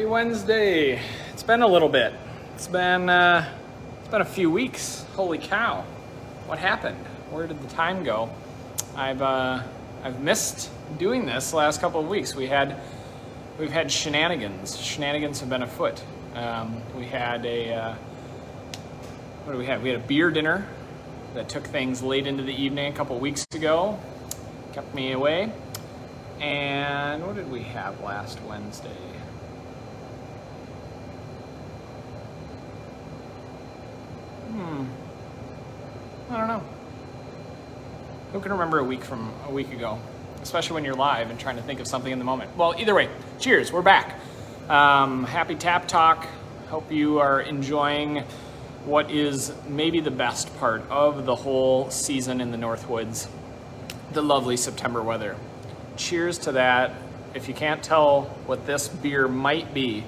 Wednesday. It's been a little bit. It's been a few weeks. Holy cow! What happened? Where did the time go? I've missed doing this the last couple of weeks. We've had shenanigans. Shenanigans have been afoot. We had a what do we have? We had a beer dinner that took things late into the evening a couple of weeks ago. Kept me away. And what did we have last Wednesday? I don't know. Who can remember a week from a week ago? Especially when you're live and trying to think of something in the moment. Well, either way, cheers, we're back. Happy Tap Talk. Hope you are enjoying what is maybe the best part of the whole season in the Northwoods, the lovely September weather. Cheers to that. If you can't tell what this beer might be,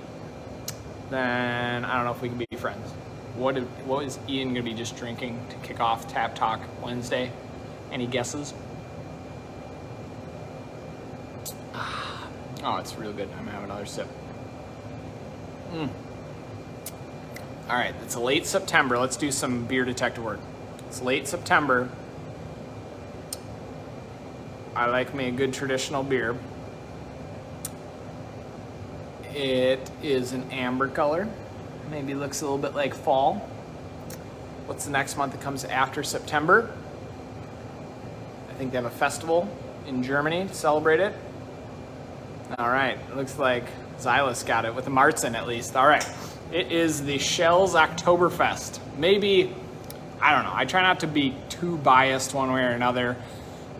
then I don't know if we can be friends. What is Ian going to be just drinking to kick off Tap Talk Wednesday? Any guesses? Oh, it's real good. I'm going to have another sip. All right, it's late September. Let's do some beer detective work. It's late September. I like me a good traditional beer. It is an amber color. Maybe looks a little bit like fall. What's the next month that comes after September? I think they have a festival in Germany to celebrate it. All right, it looks like Xylus got it with the Marzen at least. All right, it is the Schell's Oktoberfest. Maybe, I don't know. I try not to be too biased one way or another,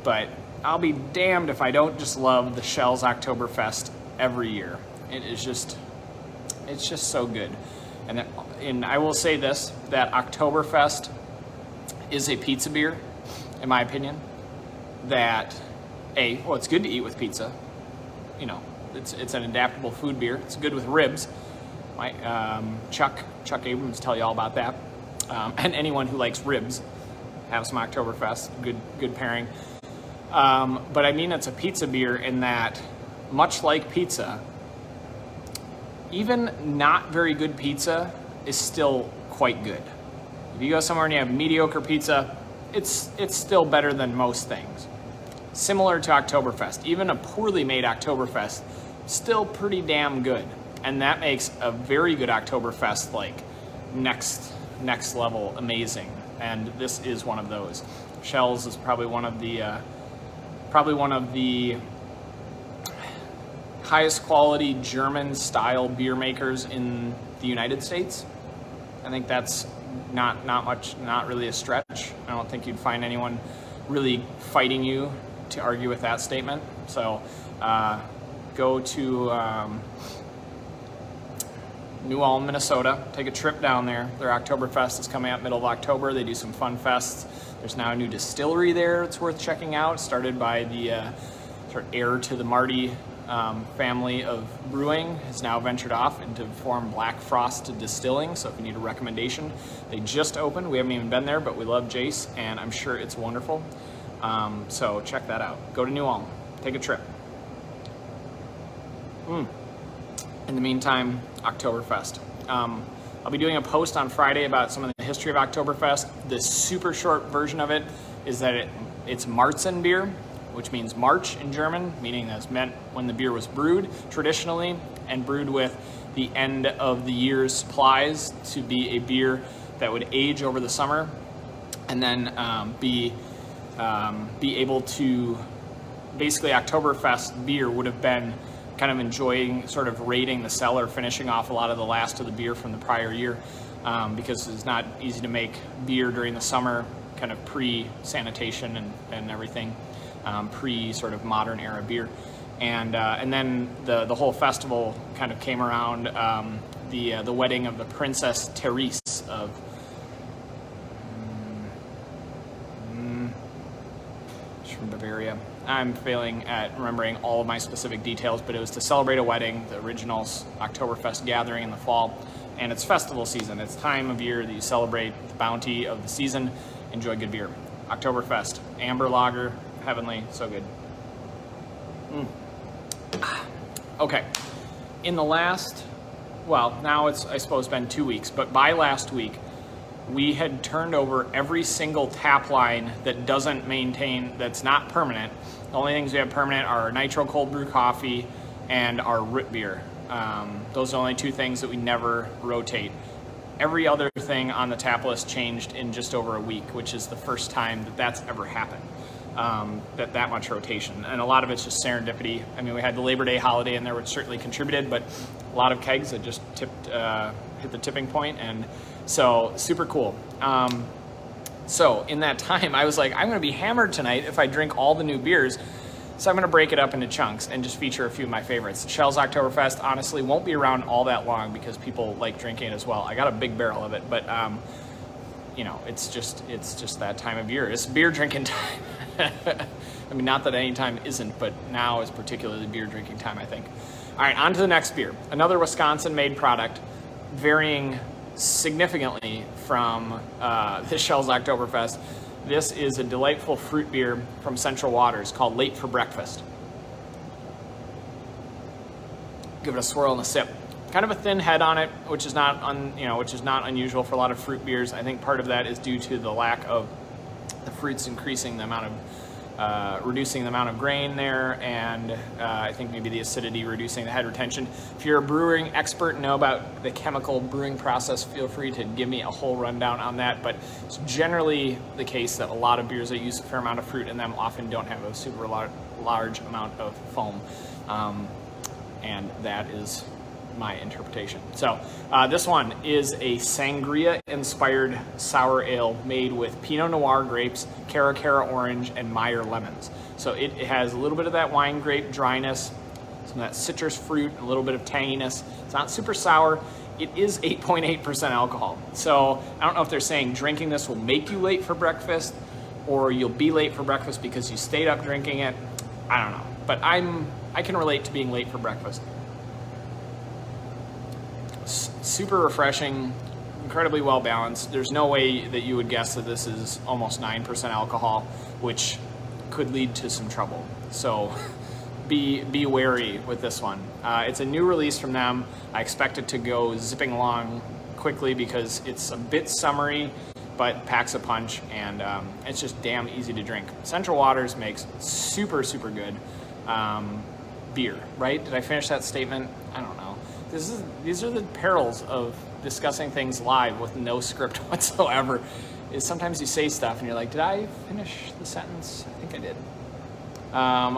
but I'll be damned if I don't just love the Schell's Oktoberfest every year. It's just so good. And I will say this, that Oktoberfest is a pizza beer, in my opinion, that, it's good to eat with pizza. You know, it's an adaptable food beer. It's good with ribs. Chuck Abrams tell you all about that. And anyone who likes ribs, have some Oktoberfest, good pairing. But I mean, it's a pizza beer in that, much like pizza, even not very good pizza is still quite good. If you go somewhere and you have mediocre pizza, it's still better than most things. Similar to Oktoberfest, even a poorly made Oktoberfest, still pretty damn good. And that makes a very good Oktoberfest like next level amazing. And this is one of those. Schell's is probably one of the highest quality German style beer makers in the United States. I think that's not really a stretch. I don't think you'd find anyone really fighting you to argue with that statement. So go to New Ulm, Minnesota. Take a trip down there. Their Oktoberfest is coming up middle of October. They do some fun fests. There's now a new distillery there. It's worth checking out. Started by the sort of heir to the Marty family of brewing, has now ventured off into form Black Frost Distilling. So if you need a recommendation, they just opened. We haven't even been there, but we love Jace, and I'm sure it's wonderful. So check that out. Go to New Ulm. Take a trip. In the meantime, Oktoberfest. I'll be doing a post on Friday about some of the history of Oktoberfest. The super short version of it is that it's Marzen beer, which means March in German, meaning that's meant when the beer was brewed traditionally and brewed with the end of the year's supplies to be a beer that would age over the summer and then be able to, basically Oktoberfest beer would have been kind of enjoying, sort of raiding the cellar, finishing off a lot of the last of the beer from the prior year, because it's not easy to make beer during the summer, kind of pre-sanitation and everything. Pre sort of modern era beer, and then the whole festival kind of came around the wedding of the Princess Therese of she's from Bavaria. I'm failing at remembering all of my specific details, but it was to celebrate a wedding, the original Oktoberfest gathering in the fall, and it's festival season. It's time of year that you celebrate the bounty of the season, enjoy good beer. Oktoberfest, amber lager. Heavenly, so good. Okay, in the last well, now it's, I suppose, been 2 weeks, but by last week, we had turned over every single tap line that doesn't maintain, that's not permanent. The only things we have permanent are our nitro cold brew coffee and our root beer. Those are the only two things that we never rotate. Every other thing on the tap list changed in just over a week, which is the first time that that's ever happened. That much rotation, and a lot of it's just serendipity. I mean, we had the Labor Day holiday in there, which certainly contributed, but a lot of kegs that just hit the tipping point, and so super cool. So in that time, I was like, I'm going to be hammered tonight if I drink all the new beers. So I'm going to break it up into chunks and just feature a few of my favorites. Shell's Oktoberfest honestly won't be around all that long because people like drinking it as well. I got a big barrel of it, but you know, it's just that time of year. It's beer drinking time. I mean, not that any time isn't, but now is particularly beer drinking time, I think. All right, on to the next beer. Another Wisconsin-made product, varying significantly from the Shell's Oktoberfest. This is a delightful fruit beer from Central Waters called Late for Breakfast. Give it a swirl and a sip. Kind of a thin head on it, which is not unusual for a lot of fruit beers. I think part of that is due to the lack of the fruits increasing the amount of, reducing the amount of grain there, and I think maybe the acidity reducing the head retention. If you're a brewing expert and know about the chemical brewing process, feel free to give me a whole rundown on that, but it's generally the case that a lot of beers that use a fair amount of fruit in them often don't have a super large amount of foam, and that is my interpretation. So this one is a sangria-inspired sour ale made with Pinot Noir grapes, Cara Cara orange, and Meyer lemons. So it has a little bit of that wine grape dryness, some of that citrus fruit, a little bit of tanginess. It's not super sour. It is 8.8% alcohol. So I don't know if they're saying drinking this will make you late for breakfast, or you'll be late for breakfast because you stayed up drinking it. I don't know, but I can relate to being late for breakfast. Super refreshing, incredibly well balanced. There's no way that you would guess that this is almost 9% alcohol, which could lead to some trouble. So be wary with this one. It's a new release from them. I expect it to go zipping along quickly because it's a bit summery, but packs a punch, and it's just damn easy to drink. Central Waters makes super, super good beer, right? Did I finish that statement? I don't know. These are the perils of discussing things live with no script whatsoever, is sometimes you say stuff and you're like, did I finish the sentence? I think I did.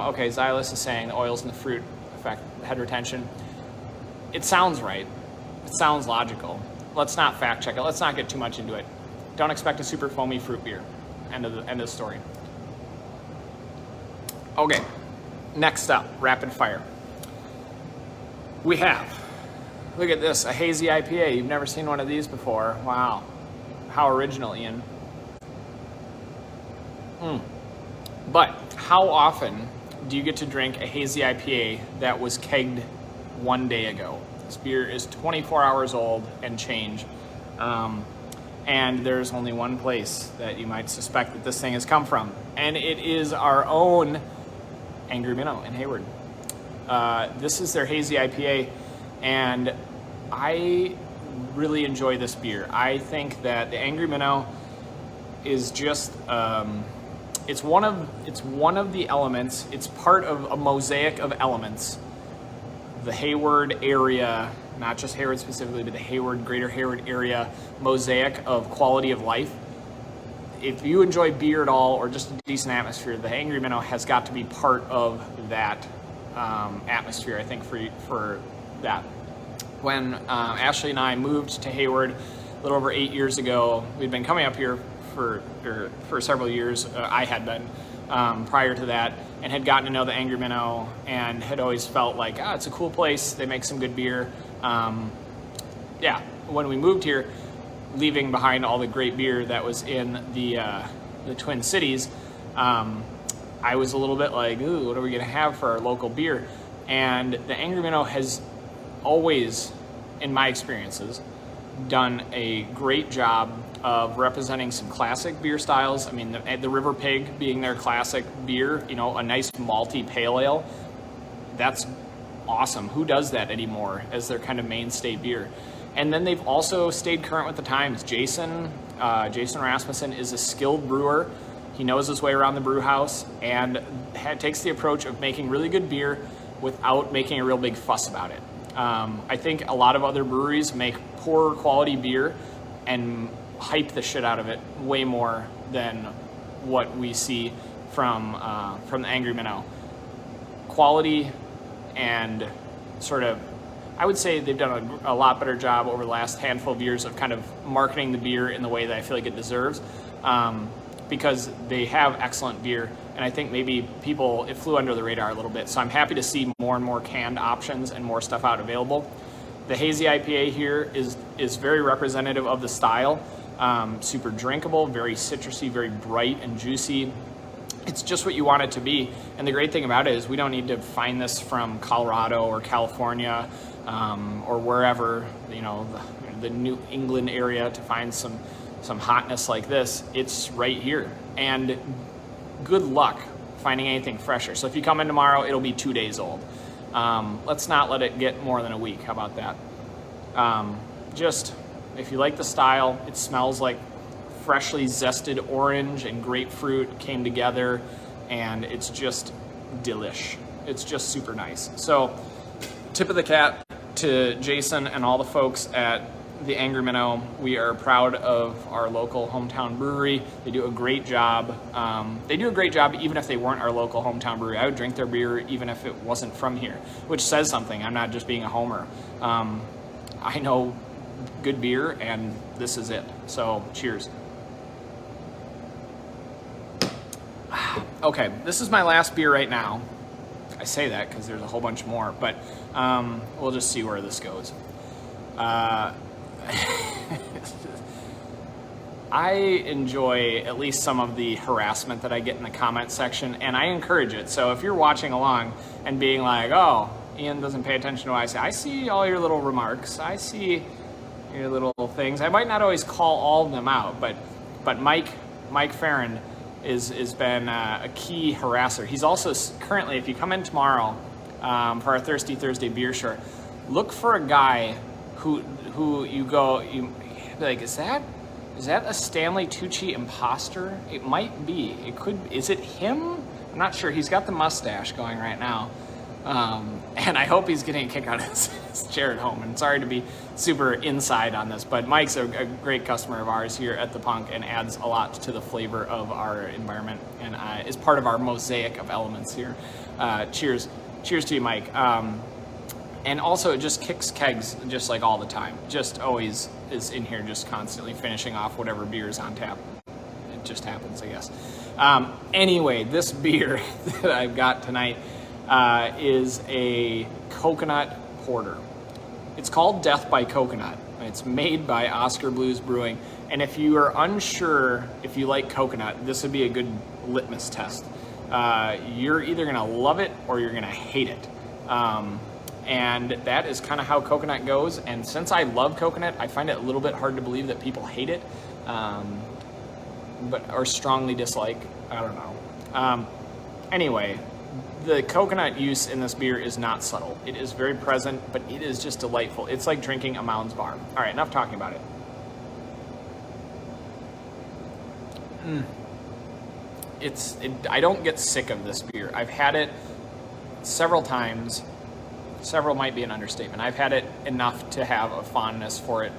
Okay, Xylus is saying the oils and the fruit affect head retention. It sounds right. It sounds logical. Let's not fact check it. Let's not get too much into it. Don't expect a super foamy fruit beer. End of the story. Okay, next up, rapid fire. We have, look at this, a hazy IPA. You've never seen one of these before. Wow. How original, Ian. But how often do you get to drink a hazy IPA that was kegged 1 day ago? This beer is 24 hours old and change. And there's only one place that you might suspect that this thing has come from. And it is our own Angry Minnow in Hayward. This is their hazy IPA, and I really enjoy this beer. I think that the Angry Minnow is just it's one of the elements. It's part of a mosaic of elements. The Hayward area, not just Hayward specifically, but the Hayward, greater Hayward area mosaic of quality of life. If you enjoy beer at all, or just a decent atmosphere, the Angry Minnow has got to be part of that atmosphere, I think, for that. When Ashley and I moved to Hayward a little over 8 years ago, we'd been coming up here for several years. I had been prior to that, and had gotten to know the Angry Minnow, and had always felt like, it's a cool place. They make some good beer. Yeah, when we moved here, leaving behind all the great beer that was in the Twin Cities, I was a little bit like, ooh, what are we gonna have for our local beer? And the Angry Minnow has always, in my experiences, done a great job of representing some classic beer styles. I mean, the River Pig being their classic beer, you know, a nice malty pale ale. That's awesome. Who does that anymore as their kind of mainstay beer? And then they've also stayed current with the times. Jason Rasmussen is a skilled brewer. He knows his way around the brew house and takes the approach of making really good beer without making a real big fuss about it. I think a lot of other breweries make poor quality beer and hype the shit out of it way more than what we see from the Angry Minnow. Quality and sort of, I would say they've done a lot better job over the last handful of years of kind of marketing the beer in the way that I feel like it deserves, because they have excellent beer, and I think maybe it flew under the radar a little bit. So I'm happy to see more and more canned options and more stuff out available. The hazy IPA here is very representative of the style. Super drinkable, very citrusy, very bright and juicy. It's just what you want it to be. And the great thing about it is we don't need to find this from Colorado or California or wherever, the New England area to find some hotness like this. It's right here. And good luck finding anything fresher. So if you come in tomorrow, it'll be 2 days old. Let's not let it get more than a week. How about that? Just, if you like the style, it smells like freshly zested orange and grapefruit came together, and it's just delish. It's just super nice. So tip of the cap to Jason and all the folks at the Angry Minnow. We are proud of our local hometown brewery. They do a great job. They do a great job even if they weren't our local hometown brewery. I would drink their beer even if it wasn't from here, which says something. I'm not just being a homer. I know good beer, and this is it. So cheers. Okay, this is my last beer right now. I say that because there's a whole bunch more, but we'll just see where this goes. I enjoy at least some of the harassment that I get in the comment section, and I encourage it. So if you're watching along and being like, oh, Ian doesn't pay attention to what I see all your little remarks. I see your little things. I might not always call all of them out, but Mike Farron has been a key harasser. He's also currently, if you come in tomorrow for our Thirsty Thursday beer short, look for a guy who you be like, is that a Stanley Tucci imposter? It might be. It could. Is it him? I'm not sure. He's got the mustache going right now. And I hope he's getting a kick out of his chair at home. And sorry to be super inside on this, but Mike's a great customer of ours here at The Punk and adds a lot to the flavor of our environment and is part of our mosaic of elements here. Cheers to you, Mike. And also it just kicks kegs just like all the time. Just always is in here just constantly finishing off whatever beer is on tap. It just happens, I guess. Anyway, this beer that I've got tonight is a coconut porter. It's called Death by Coconut. It's made by Oscar Blues Brewing. And if you are unsure if you like coconut, this would be a good litmus test. You're either gonna love it or you're gonna hate it. And that is kind of how coconut goes. And since I love coconut, I find it a little bit hard to believe that people hate it, or strongly dislike. I don't know. Anyway, the coconut use in this beer is not subtle. It is very present, but it is just delightful. It's like drinking a Mounds Bar. All right, enough talking about it. I don't get sick of this beer. I've had it several times. Several might be an understatement. I've had it enough to have a fondness for it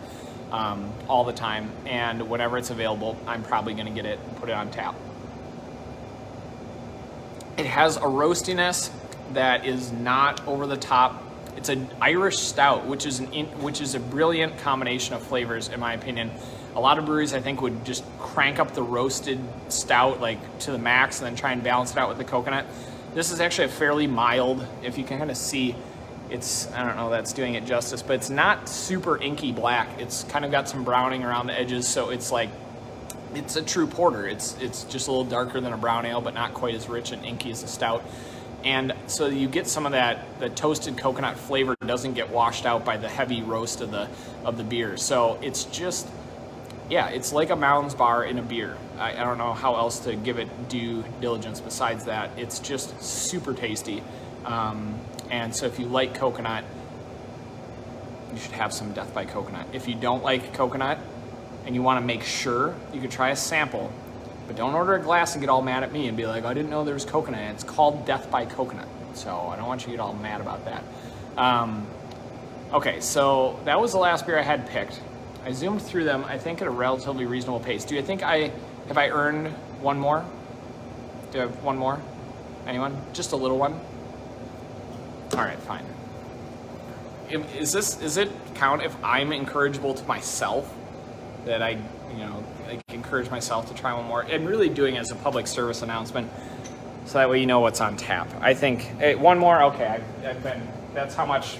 all the time, and whenever it's available, I'm probably going to get it and put it on tap. It has a roastiness that is not over the top. It's an Irish stout, which is a brilliant combination of flavors, in my opinion. A lot of breweries, I think, would just crank up the roasted stout like to the max and then try and balance it out with the coconut. This is actually a fairly mild, if you can kind of see, I don't know if that's doing it justice, but it's not super inky black. It's kind of got some browning around the edges, so it's like, it's a true porter. It's just a little darker than a brown ale, but not quite as rich and inky as a stout. And so you get some of that, the toasted coconut flavor doesn't get washed out by the heavy roast of the beer. So it's just, yeah, it's like a Mounds Bar in a beer. I don't know how else to give it due diligence besides that. It's just super tasty. And so if you like coconut, you should have some Death by Coconut. If you don't like coconut and you want to make sure, you could try a sample, but don't order a glass and get all mad at me and be like, I didn't know there was coconut. It's called Death by Coconut. So I don't want you to get all mad about that. Okay, so that was the last beer I had picked. I zoomed through them, I think at a relatively reasonable pace. Do you think have I earned one more? Do I have one more? Anyone? Just a little one? All right, fine. Is it count if I'm encourageable to myself that I encourage myself to try one more? And really doing it as a public service announcement, so that way you know what's on tap. I think one more. Okay, I've been. That's how much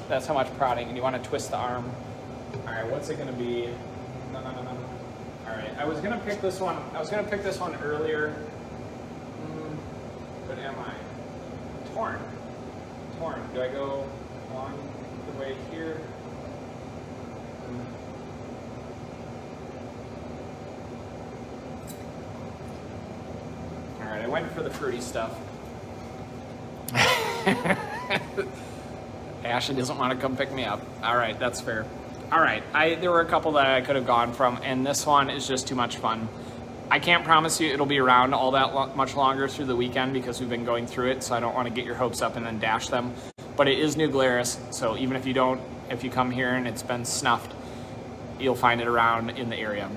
prodding. And you want to twist the arm. All right, what's it gonna be? No. All right, I was gonna pick this one. Earlier, but am I torn? Do I go along the way here? All right, I went for the fruity stuff. Ashley doesn't want to come pick me up. All right, that's fair. All right, there were a couple that I could have gone from, and this one is just too much fun. I can't promise you it'll be around all that much longer through the weekend because we've been going through it, so I don't want to get your hopes up and then dash them. But it is New Glarus, so even if you come here and it's been snuffed, you'll find it around in the area.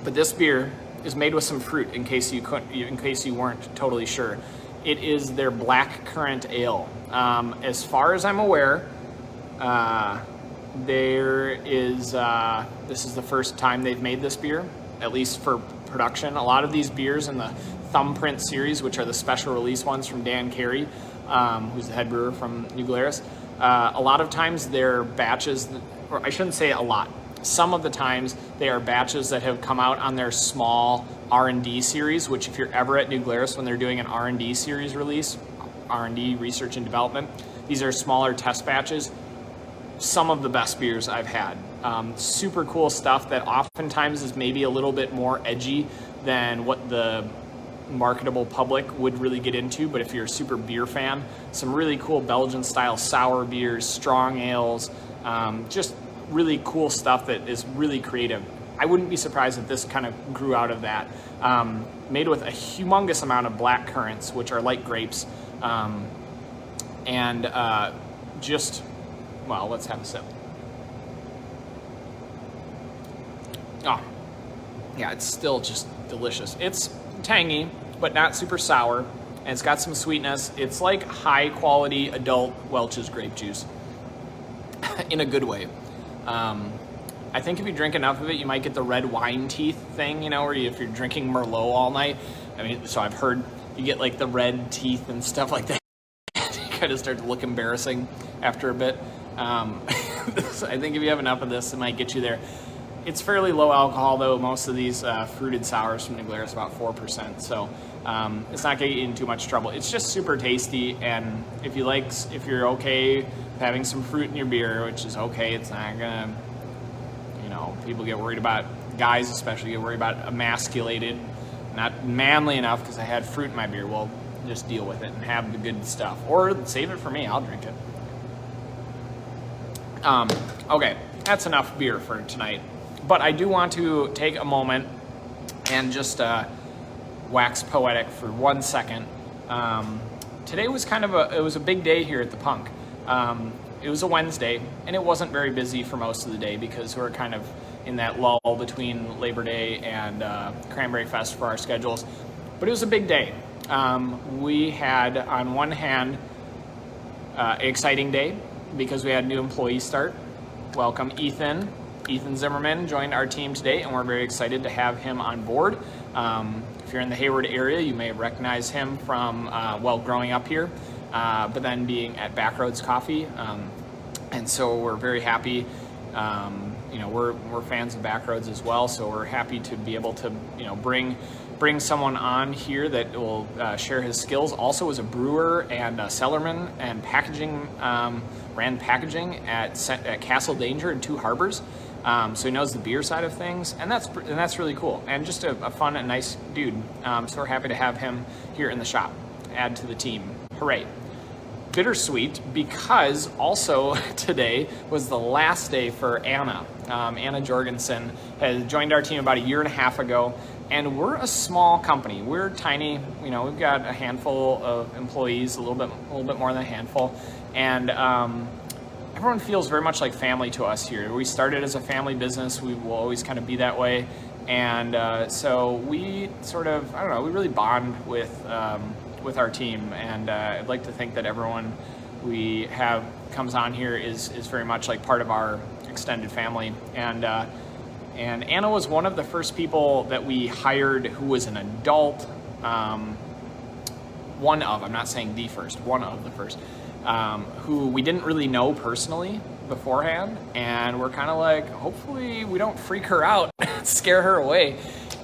But this beer is made with some fruit, in case you weren't totally sure. It is their black currant ale. As far as I'm aware, this is the first time they've made this beer, at least for production. A lot of these beers in the Thumbprint series, which are the special release ones from Dan Carey, who's the head brewer from New Glarus, a lot of times they're batches, or I shouldn't say a lot, some of the times they are batches that have come out on their small R&D series, which if you're ever at New Glarus when they're doing an R&D series release, R&D, research and development, these are smaller test batches. Some of the best beers I've had. Super cool stuff that oftentimes is maybe a little bit more edgy than what the marketable public would really get into, but if you're a super beer fan, some really cool Belgian style sour beers, strong ales, just really cool stuff that is really creative. I wouldn't be surprised if this kind of grew out of that. Made with a humongous amount of black currants, which are like grapes, and well, let's have a sip. Oh, yeah, it's still just delicious. It's tangy, but not super sour, and it's got some sweetness. It's like high quality adult Welch's grape juice in a good way. I think if you drink enough of it, you might get the red wine teeth thing, where if you're drinking Merlot all night. I mean, so I've heard you get like the red teeth and stuff like that. You kind of start to look embarrassing after a bit. So I think if you have enough of this, it might get you there. It's fairly low alcohol, though. Most of these fruited sours from New Glarus about 4%, so it's not going to get you in too much trouble. It's just super tasty, and if you're okay having some fruit in your beer, which is okay, it's not gonna, people get worried about, guys especially get worried about emasculated, not manly enough because I had fruit in my beer. Well, just deal with it and have the good stuff, or save it for me. I'll drink it. Okay, that's enough beer for tonight. But I do want to take a moment and just wax poetic for 1 second. Today was it was a big day here at the Punk. It was a Wednesday, and it wasn't very busy for most of the day because we're kind of in that lull between Labor Day and Cranberry Fest for our schedules. But it was a big day. We had, on one hand, an exciting day because we had a new employee start. Welcome, Ethan. Ethan Zimmerman joined our team today, and we're very excited to have him on board. If you're in the Hayward area, you may recognize him from, growing up here, but then being at Backroads Coffee. And so we're very happy. We're fans of Backroads as well, so we're happy to be able to, bring someone on here that will share his skills. Also as a brewer and a cellarman and packaging, ran packaging at Castle Danger in Two Harbors. So he knows the beer side of things, and that's really cool. And just a fun and nice dude. So we're happy to have him here in the shop, add to the team. Hooray. bittersweet because also today was the last day for Anna. Anna Jorgensen has joined our team about 1.5 years ago, and we're a small company. We're tiny. You know, we've got a handful of employees, a little bit more than a handful, and everyone feels very much like family to us here. We started as a family business. We will always kind of be that way, and so we sort of, I don't know, we really bond with our team, and I'd like to think that everyone we have comes on here is very much like part of our extended family. And Anna was one of the first people that we hired who was an adult. One of, I'm not saying the first, one of the first, who we didn't really know personally beforehand, and we're kind of like, hopefully we don't freak her out, scare her away,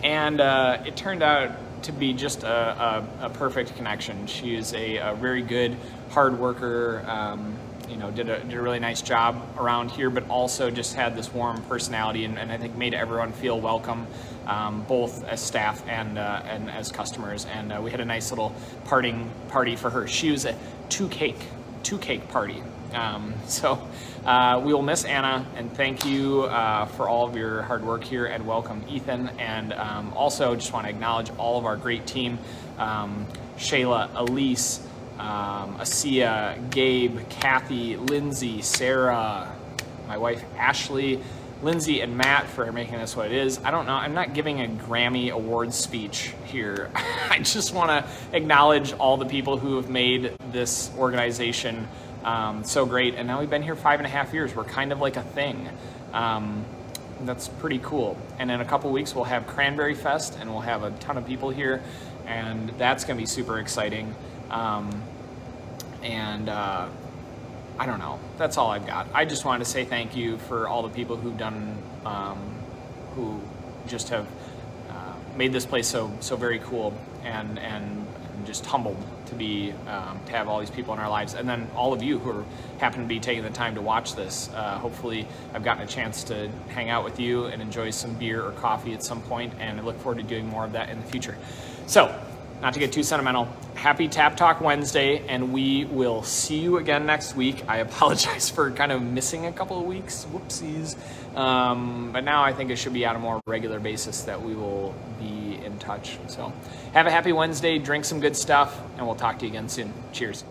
and it turned out to be just a perfect connection. She is a very good hard worker, you know, did a really nice job around here, but also just had this warm personality, and I think made everyone feel welcome, both as staff and as customers. And we had a nice little party for her. She was a two cake party. So we will miss Anna, and thank you for all of your hard work here, and welcome Ethan. And also just want to acknowledge all of our great team, Shayla, Elise, Asia, Gabe, Kathy, Lindsay, Sarah, my wife Ashley, Lindsay, and Matt for making this what it is. I don't know, I'm not giving a Grammy Awards speech here. I just want to acknowledge all the people who have made this organization so great. And now we've been here 5.5 years. We're kind of like a thing. That's pretty cool. And in a couple weeks we'll have Cranberry Fest, and we'll have a ton of people here, and that's gonna be super exciting. I don't know, that's all I've got. I just wanted to say thank you for all the people who've done, who just have made this place so very cool, and just humbled to be to have all these people in our lives, and then all of you who happen to be taking the time to watch this. Hopefully I've gotten a chance to hang out with you and enjoy some beer or coffee at some point, and I look forward to doing more of that in the future. So, not to get too sentimental, happy Tap Talk Wednesday, and we will see you again next week. I apologize for kind of missing a couple of weeks, whoopsies. But now I think it should be on a more regular basis that we will be in touch. So have a happy Wednesday, drink some good stuff, and we'll talk to you again soon. Cheers.